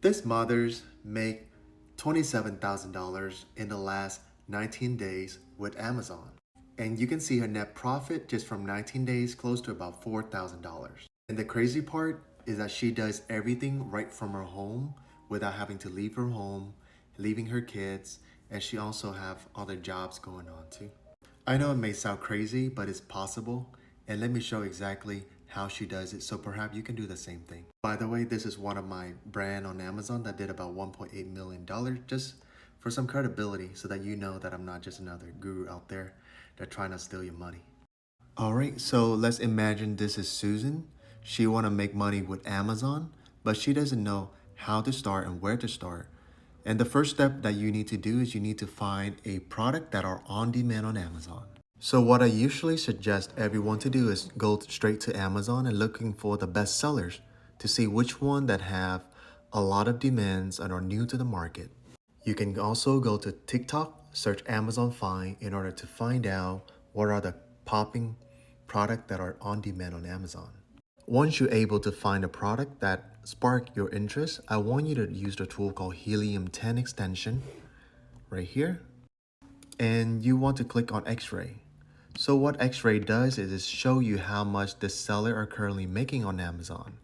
This mothers make $27,000 in the last 19 days with Amazon. And you can see her net profit just from 19 days close to about $4,000. And the crazy part is that she does everything right from her home without having to leave her home, leaving her kids, and she also have other jobs going on too. I know it may sound crazy, but it's possible. And let me show exactly how she does it, so perhaps you can do the same thing. By the way, this is one of my brand on Amazon that did about $1.8 million, just for some credibility so that you know that I'm not just another guru out there that's trying to steal your money. Alright, so let's imagine this is Susan. She want to make money with Amazon, but she doesn't know how to start and where to start. And the first step that you need to do is you need to find a product that are on demand on Amazon. So what I usually suggest everyone to do is go straight to Amazon and looking for the best sellers to see which one that have a lot of demands and are new to the market. You can also go to TikTok, search Amazon Find in order to find out what are the popping products that are on demand on Amazon. Once you're able to find a product that spark your interest, I want you to use the tool called Helium 10 extension right here. And you want to click on X-ray. So what X-ray does is show you how much the seller are currently making on Amazon.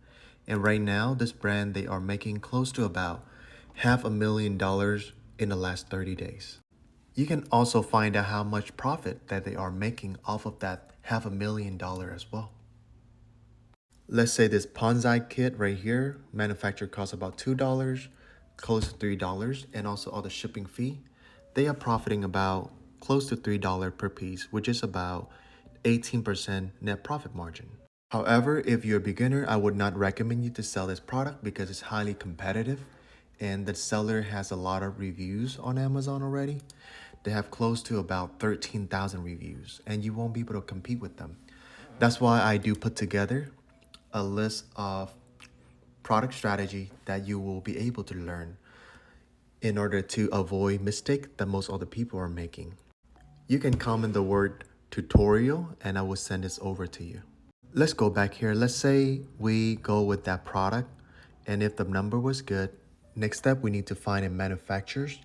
And right now, this brand, they are making close to about $500,000 in the last 30 days. You can also find out how much profit that they are making off of that $500,000 as well. Let's say this bonsai kit right here, manufacturer costs about $2, close to $3, and also all the shipping fee. They are profiting about close to $3 per piece, which is about 18% net profit margin. However, if you're a beginner, I would not recommend you to sell this product because it's highly competitive and the seller has a lot of reviews on Amazon already. They have close to about 13,000 reviews and you won't be able to compete with them. That's why I do put together a list of product strategy that you will be able to learn in order to avoid mistake that most other people are making. You can comment the word tutorial and I will send this over to you. Let's go back here. Let's say we go with that product and if the number was good, next step we need to find a manufacturers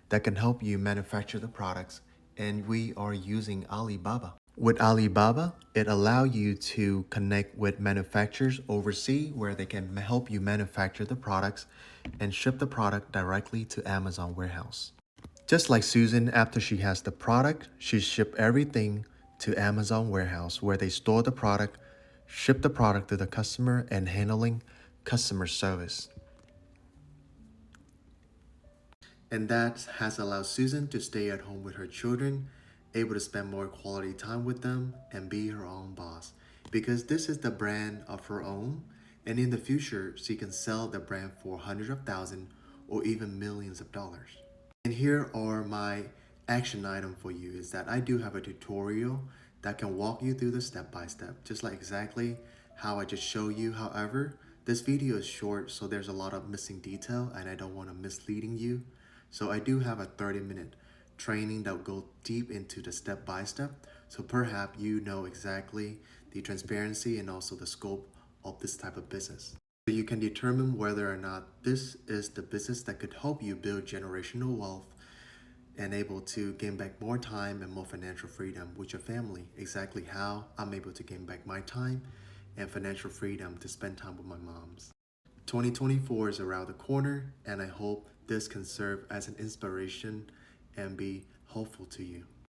that can help you manufacture the products, and we are using Alibaba. With Alibaba, it allows you to connect with manufacturers overseas where they can help you manufacture the products and ship the product directly to Amazon warehouse. Just like Susan, after she has the product, she ship everything to Amazon warehouse where they store the product, ship the product to the customer, and handling customer service. And that has allowed Susan to stay at home with her children, able to spend more quality time with them and be her own boss. Because this is the brand of her own, and in the future, she can sell the brand for hundreds of thousands or even millions of dollars. And here are my action item for you is that I do have a tutorial that can walk you through the step-by-step, just like exactly how I just show you. However, this video is short, so there's a lot of missing detail and I don't want to misleading you. So I do have a 30-minute training that will go deep into the step-by-step. So perhaps you know exactly the transparency and also the scope of this type of business. So you can determine whether or not this is the business that could help you build generational wealth and able to gain back more time and more financial freedom with your family. Exactly how I'm able to gain back my time and financial freedom to spend time with my moms. 2024 is around the corner, and I hope this can serve as an inspiration and be helpful to you.